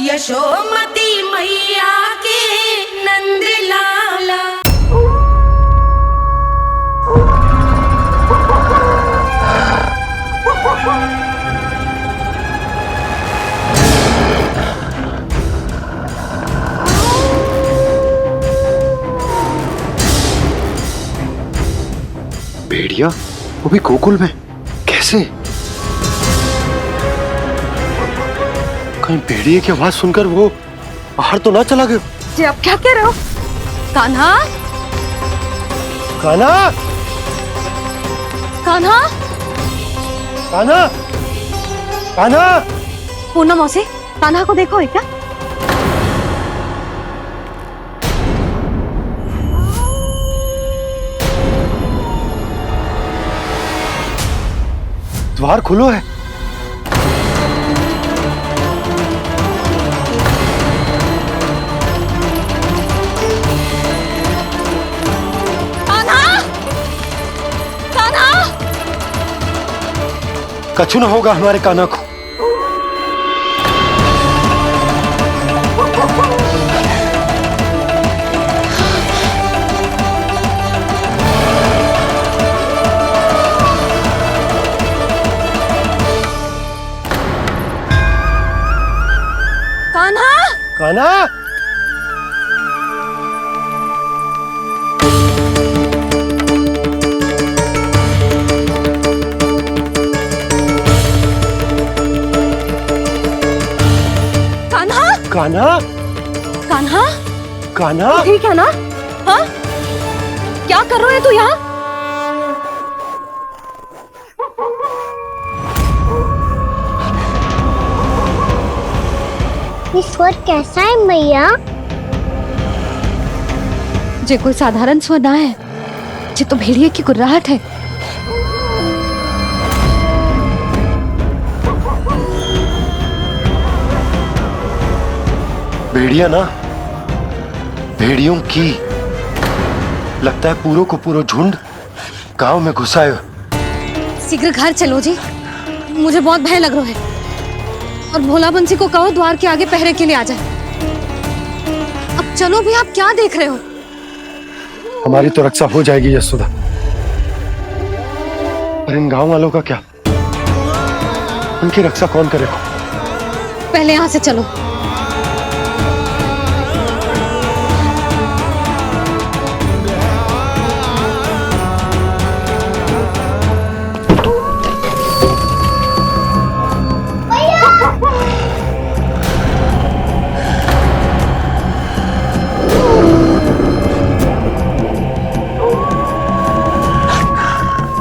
यशोमती मैया के नंद लाला। भेड़िया वो भी गोकुल में कैसे? कहीं भेड़िए की आवाज सुनकर वो बाहर तो ना चला गया? जी आप क्या कह रहे हो? कान्हा, कान्हा, कान्हा, कान्हा, कान्हा। पूनम मौसी, कान्हा को देखो है क्या? द्वार खुलो है। कछु ना होगा हमारे कान्हा को। कान्हा, कान्हा, कान्हा, कान्हा, कान्हा। ठीक है ना? हाँ, क्या कर रहे हो तू यहाँ? ये स्वर कैसा है मैया? जे कोई साधारण स्वर ना है, जे तो भेड़िए की गुर्राहट है। भेड़िया ना, भेड़ियों की लगता है पूरों को पूरा झुंड गांव में घुसा है। शीघ्र घर चलो जी, मुझे बहुत भय लग रहा है। और भोला बंसी को कहो द्वार के आगे पहरे के लिए आ जाए। अब चलो भी, आप क्या देख रहे हो? हमारी तो रक्षा हो जाएगी यशोदा, पर इन गांव वालों का क्या? उनकी रक्षा कौन करेगा? पहले यहाँ से चलो।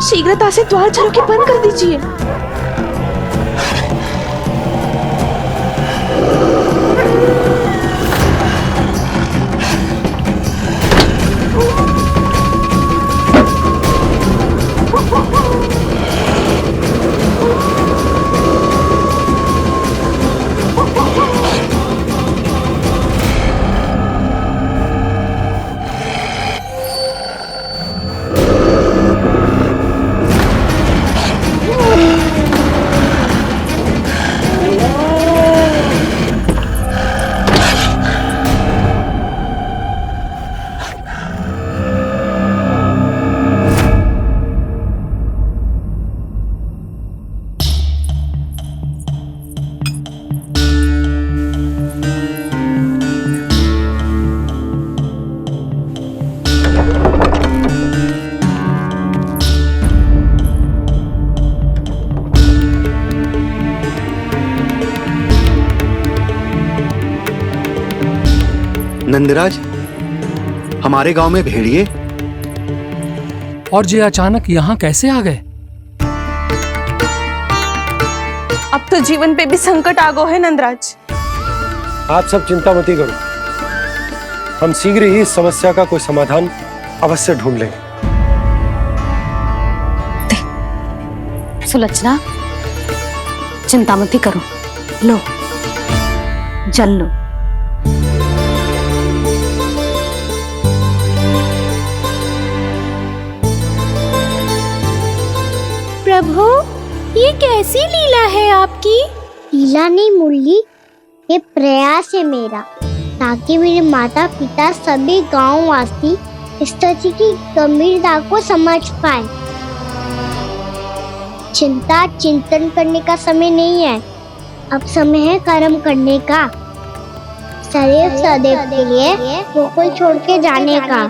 शीघ्रता से द्वार चारों के बंद कर दीजिए। नंदराज, हमारे गांव में भेड़िए और ये अचानक यहाँ कैसे आ गए? अब तो जीवन पे भी संकट आ गो है नंदराज। आप सब चिंता मत करो, हम शीघ्र ही इस समस्या का कोई समाधान अवश्य ढूंढ लेंगे। सुलक्षणा, चिंता मत करो, लो जल लो। प्रभु, ये कैसी लीला है आपकी? लीला नहीं मुरली, ये प्रयास है मेरा, ताकि मेरे माता पिता सभी गांव वासी इस स्थिति की गंभीरता को समझ पाए। चिंता चिंतन करने का समय नहीं है, अब समय है कर्म करने का, सदैव सदैव के लिए गोकुल छोड़ के जाने का।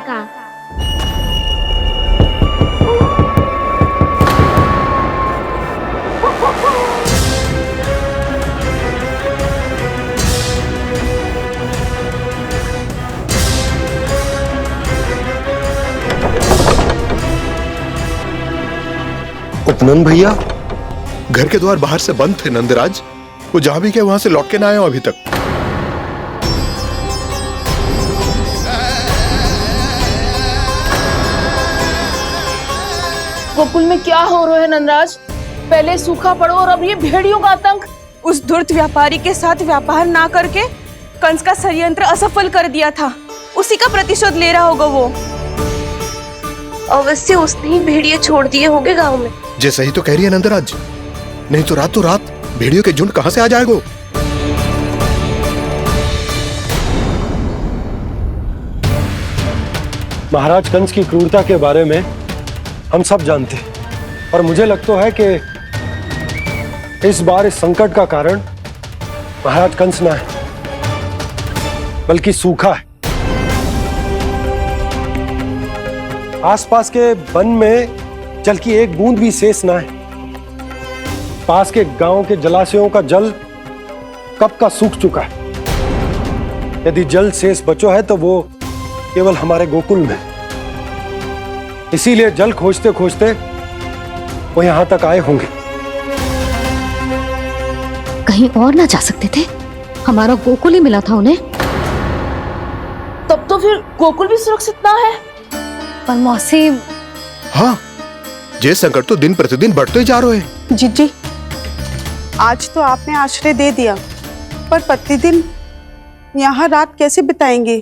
उपनंद भैया, घर के द्वार बाहर से बंद थे नंदराज। वो जहां भी गए वहां से लौट के ना आए हो अभी तक। गोकुल में क्या हो रहा है नंदराज? पहले सूखा पड़ो और अब ये भेड़ियों का आतंक। उस धूर्त व्यापारी के साथ व्यापार ना करके कंस का षड्यंत्र असफल कर दिया था, उसी का प्रतिशोध ले रहा होगा वो। अवश्य उसने ही भेड़िए छोड़ दिए होंगे गांव में। जैसा ही तो कह रही है नंदराज, नहीं तो रात भेड़ियों के झुंड कहां से आ जाएगा। महाराज कंस की क्रूरता के बारे में हम सब जानते हैं, और मुझे लगता है कि इस बार इस संकट का कारण महाराज कंस ना है, बल्कि सूखा है। आसपास के वन में जल की एक बूंद भी शेष ना है। पास के गांव के जलाशयों का जल कब का सूख चुका है। यदि जल शेष बचो है तो वो केवल हमारे गोकुल में। इसीलिए जल खोजते खोजते वो यहां तक आए होंगे। कहीं और ना जा सकते थे? हमारा गोकुल ही मिला था उन्हें। तब तो फिर गोकुल भी सुरक्षित ना है। पर मौसी, हाँ, ये संकट तो दिन प्रतिदिन बढ़ते ही जा रहे हैं। जीजी, आज तो आपने आश्रय दे दिया, पर प्रतिदिन यहाँ रात कैसे बिताएंगे?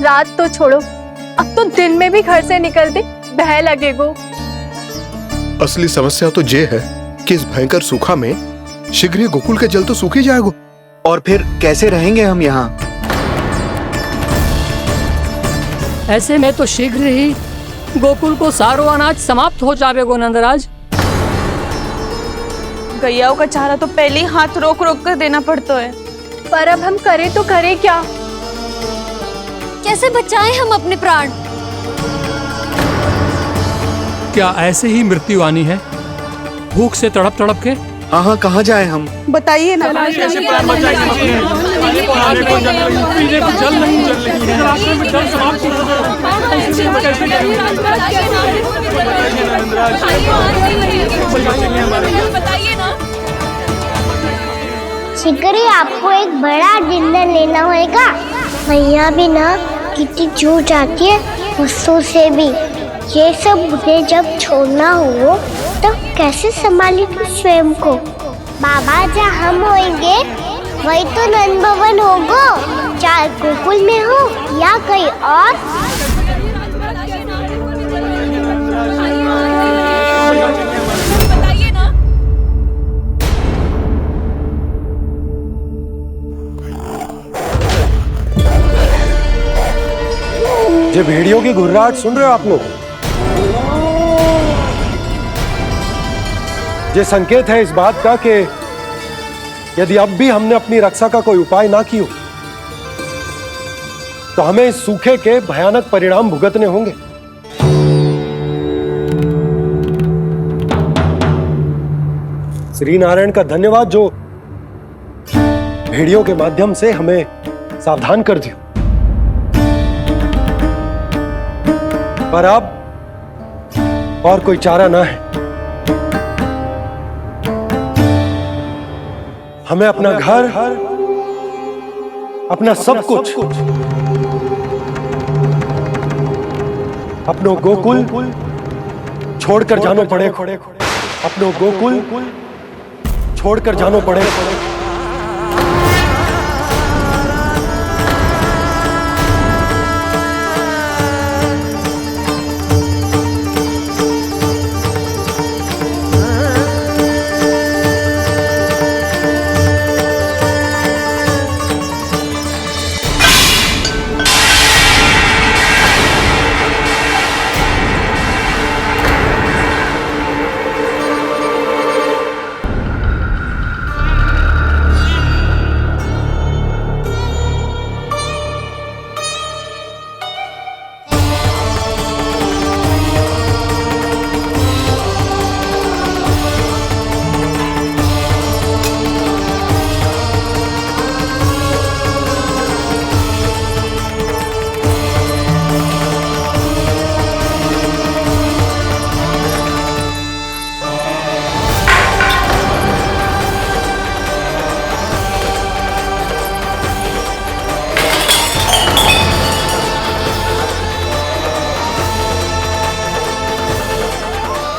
रात तो छोड़ो, अब तो दिन में भी घर से निकलते भय लगेगो। असली समस्या तो ये है कि इस भयंकर सूखा में शीघ्र ही गोकुल के जल तो सूख ही जाएगा। और फिर कैसे रहेंगे हम यहाँ? ऐसे में तो शीघ्र ही गोकुल को सारो अनाज समाप्त हो जाएगो नंदराज। गैयाओं का चारा तो पहले ही हाथ रोक रोक कर देना पड़ता है। पर अब हम करें तो करें क्या? कैसे बचाएं हम अपने प्राण? क्या ऐसे ही मृत्यु आनी है, भूख से तड़प तड़प के? हाँ, कहाँ जाए हम? बताइए ना। शीघ्र ही आपको एक बड़ा डिनर लेना होगा। मैया भी ना कितनी जूझ जाती है गुस्सों से भी। ये सब मुझे जब छोड़ना हो तो कैसे संभालेंगे स्वयं को? बाबा जहाँ हम होंगे वही तो नंद भवन होगा, चाहे गोकुल में हो या कहीं और। ये भेड़ियों की घुर्राहट सुन रहे हो आप लोग? ये संकेत है इस बात का कि यदि अब भी हमने अपनी रक्षा का कोई उपाय ना किया तो हमें इस सूखे के भयानक परिणाम भुगतने होंगे। श्री नारायण का धन्यवाद जो भेड़ियों के माध्यम से हमें सावधान कर दिया। पर अब और कोई चारा ना है। हमें अपना घर, अपना सब कुछ, अपनो गोकुल छोड़कर जानो पड़े। अपनो गोकुल छोड़कर जानो पड़े।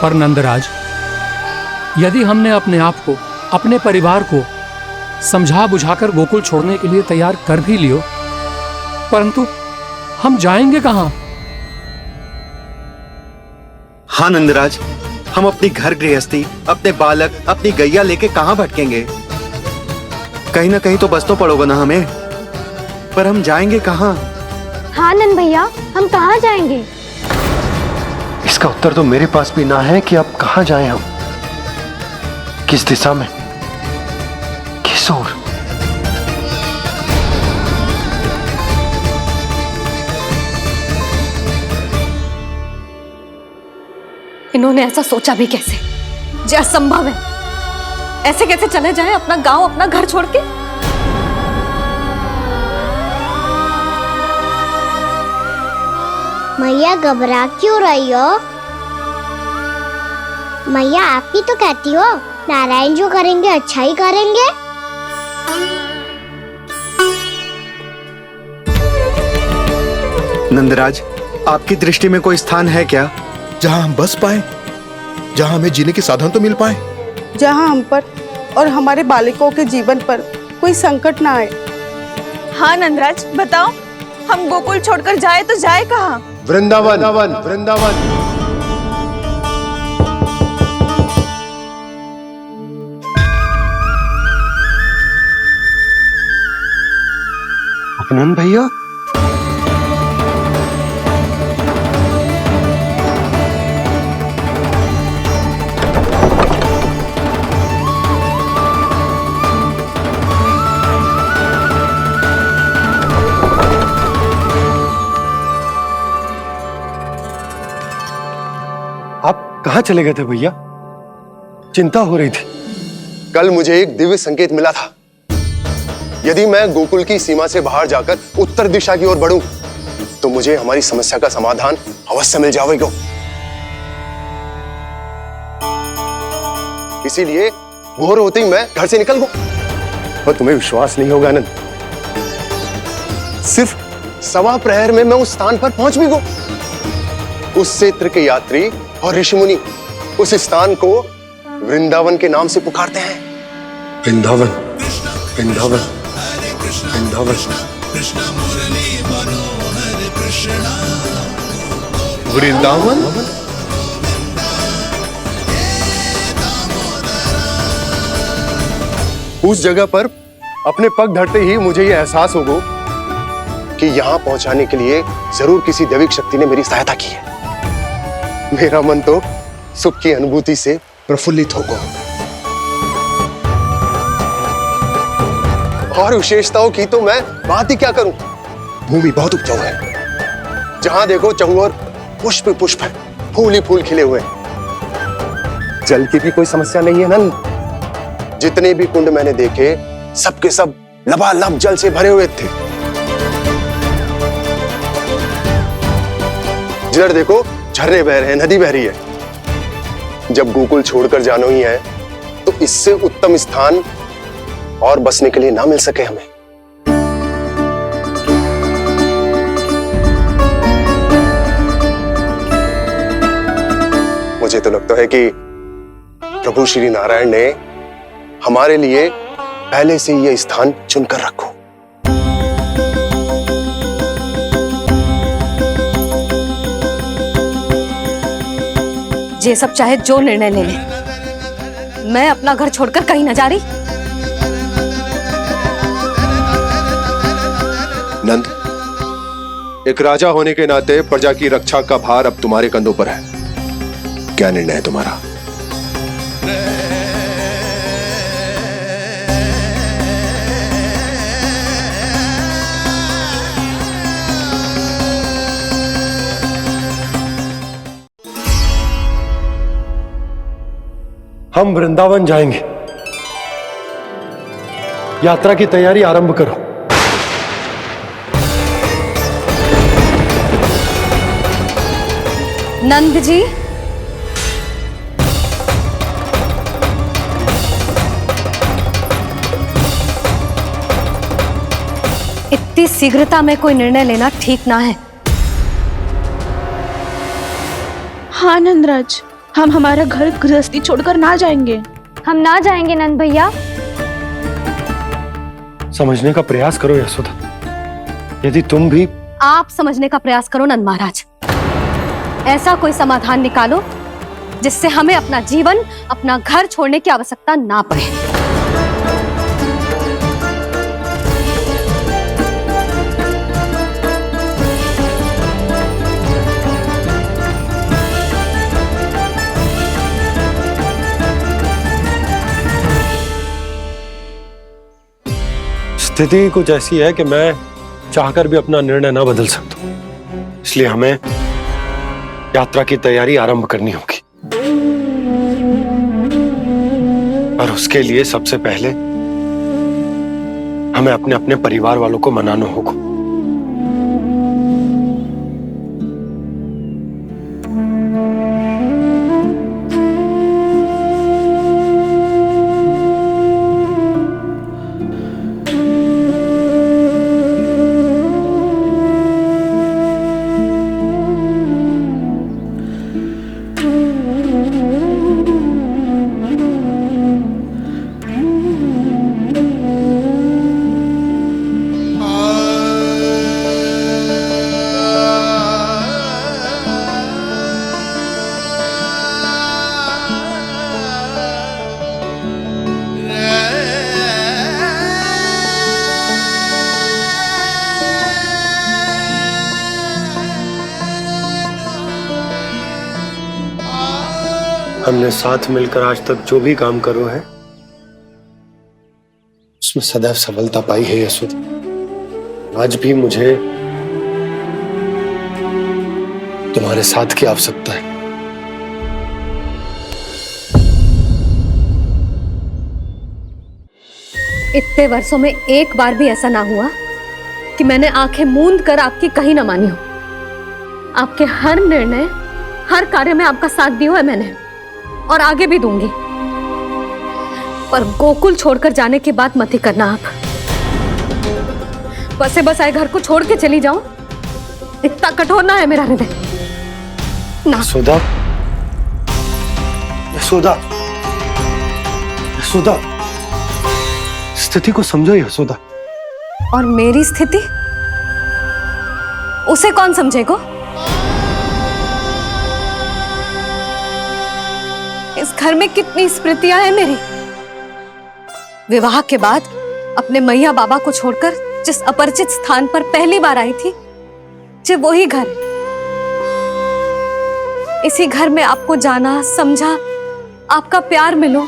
पर नंदराज, यदि हमने अपने आप को, अपने परिवार को समझा बुझाकर गोकुल छोड़ने के लिए तैयार कर भी लियो, परंतु हम जाएंगे कहां? हाँ नंदराज, हम अपनी घर गृहस्थी, अपने बालक, अपनी गैया लेके कहाँ भटकेंगे? कहीं ना कहीं तो बस तो पड़ोगा ना हमें, पर हम जाएंगे कहाँ? हाँ नंद भैया, हम कहाँ जाएंगे? इसका उत्तर तो मेरे पास भी ना है कि अब कहां जाएं हम, किस दिशा में, किस ओर। इन्होंने ऐसा सोचा भी कैसे? जो असंभव है। ऐसे कैसे चले जाएं अपना गांव, अपना घर छोड़ के? मैया घबरा क्यों रही हो? मैया आप ही तो कहती हो नारायण जो करेंगे अच्छा ही करेंगे। नंदराज, आपकी दृष्टि में कोई स्थान है क्या जहां हम बस पाए, जहां हमें जीने के साधन तो मिल पाए, जहाँ हम पर और हमारे बालकों के जीवन पर कोई संकट ना आए। हाँ नंदराज, बताओ, हम गोकुल छोड़कर जाए तो जाए कहाँ? वृंदावन, वृंदावन। नंद भैया, आप कहाँ चले गए थे भैया? चिंता हो रही थी। कल मुझे एक दिव्य संकेत मिला था। यदि मैं गोकुल की सीमा से बाहर जाकर उत्तर दिशा की ओर बढ़ूं, तो मुझे हमारी समस्या का समाधान अवश्य मिल जाएगा। इसीलिए भोर होते ही मैं घर से निकल गया। और तुम्हें विश्वास नहीं होगा आनंद, सिर्फ सवा प्रहर में मैं उस स्थान पर पहुंच भी गया। उस क्षेत्र के यात्री और ऋषि मुनि उस स्थान को वृंदावन के नाम से पुकारते हैं। वृंदावन, वृंदावन, वृंदावन। वृंदावन। उस जगह पर अपने पग धरते ही मुझे यह एहसास होगा कि यहां पहुंचाने के लिए जरूर किसी दैविक शक्ति ने मेरी सहायता की है। मेरा मन तो सुख की अनुभूति से प्रफुल्लित होगा। और विशेषताओं की तो मैं बात ही क्या करूं। भूमि बहुत उपजाऊ है, जहां देखो चहुओर पुष्प पुष्प है, फूल ही फूल खिले हुए हैं। जल की भी कोई समस्या नहीं है नंद। जितने भी कुंड मैंने देखे, सबके सब लबालब जल से भरे हुए थे। जिधर देखो झरने बह रहे हैं, नदी बह रही है। जब गोकुल छोड़कर जाना ही है, तो इससे उत्तम स्थान और बसने के लिए ना मिल सके हमें। मुझे तो लगता है कि प्रभु श्री नारायण ने हमारे लिए पहले से यह स्थान चुनकर रखो। ये सब चाहे जो निर्णय ले ले, मैं अपना घर छोड़कर कहीं न जा रही। नंद, एक राजा होने के नाते प्रजा की रक्षा का भार अब तुम्हारे कंधों पर है। क्या निर्णय है तुम्हारा? हम वृंदावन जाएंगे। यात्रा की तैयारी आरंभ करो। नंद जी, इतनी शीघ्रता में कोई निर्णय लेना ठीक ना है। हाँ नंदराज, हम हमारा घर गृहस्थी छोड़कर ना जाएंगे। हम ना जाएंगे नंद भैया। समझने का प्रयास करो यशोदा। यदि तुम भी आप समझने का प्रयास करो नंद महाराज। ऐसा कोई समाधान निकालो जिससे हमें अपना जीवन, अपना घर छोड़ने की आवश्यकता ना पड़े। स्थिति कुछ ऐसी है कि मैं चाहकर भी अपना निर्णय ना बदल सकता हूं, इसलिए हमें यात्रा की तैयारी आरंभ करनी होगी। और उसके लिए सबसे पहले हमें अपने अपने परिवार वालों को मनाना होगा। हमने साथ मिलकर आज तक जो भी काम करो है उसमें सदैव सफलता पाई है यशोदा। आज भी मुझे तुम्हारे साथ की आवश्यकता है। इतने वर्षों में एक बार भी ऐसा ना हुआ कि मैंने आंखें मूंद कर आपकी कहीं ना मानी हो। आपके हर निर्णय, हर कार्य में आपका साथ दिया है मैंने, और आगे भी दूंगी। पर गोकुल छोड़कर जाने की बात मत ही करना आप। बसे बसाए घर को छोड़ के चली जाऊं, इतना कठोर ना है मेरा हृदय ना। यशोदा, यशोदा, यशोदा, स्थिति को समझो यशोदा। और मेरी स्थिति उसे कौन समझेगा? इस घर में कितनी स्मृतियां हैं मेरी। विवाह के बाद अपने मैया बाबा को छोड़कर जिस अपरिचित स्थान पर पहली बार आई थी, जो वही घर। इसी घर में आपको जाना, समझा, आपका प्यार मिलो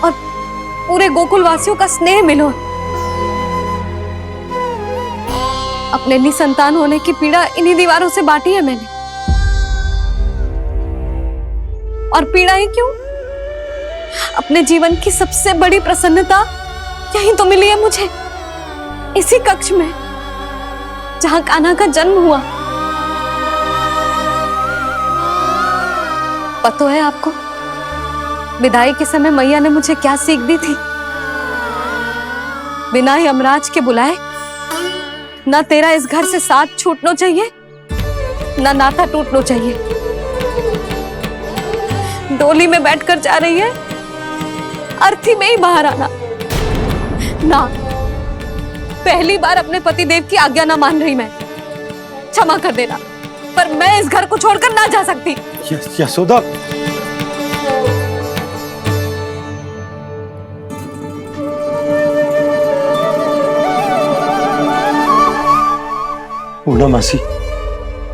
और पूरे गोकुल वासियों का स्नेह मिलो। अपने निसंतान होने की पीड़ा इन्हीं दीवारों से बांटी है मैंने। और पीड़ा ही क्यों? अपने जीवन की सबसे बड़ी प्रसन्नता यही तो मिली है मुझे, इसी कक्ष में जहां कान्हा का जन्म हुआ। पता है आपको विदाई के समय मैया ने मुझे क्या सीख दी थी? बिना यमराज के बुलाए ना तेरा इस घर से साथ छूटना चाहिए, ना नाता टूटना चाहिए। डोली में बैठकर जा रही है, अर्थी में ही बाहर आना ना। पहली बार अपने पतिदेव की आज्ञा ना मान रही मैं, क्षमा कर देना, पर मैं इस घर को छोड़कर ना जा सकती। यशोदा, पूर्णा मासी,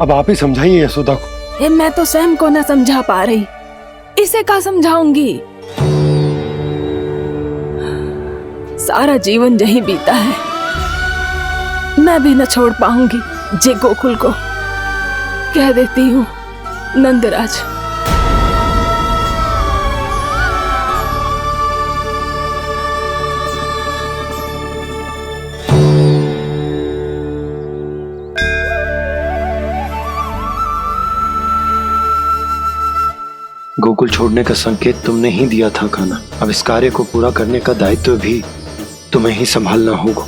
अब आप ही समझाइए यशोदा को। ये मैं तो स्वयं को ना समझा पा रही, इसे क्या समझाऊंगी? सारा जीवन यही बीता है, मैं भी न छोड़ पाऊंगी जे गोकुल को। कह देती हूँ नंदराज। गोकुल छोड़ने का संकेत तुमने ही दिया था कान्हा। अब इस कार्य को पूरा करने का दायित्व भी तुम्हें ही संभालना होगा।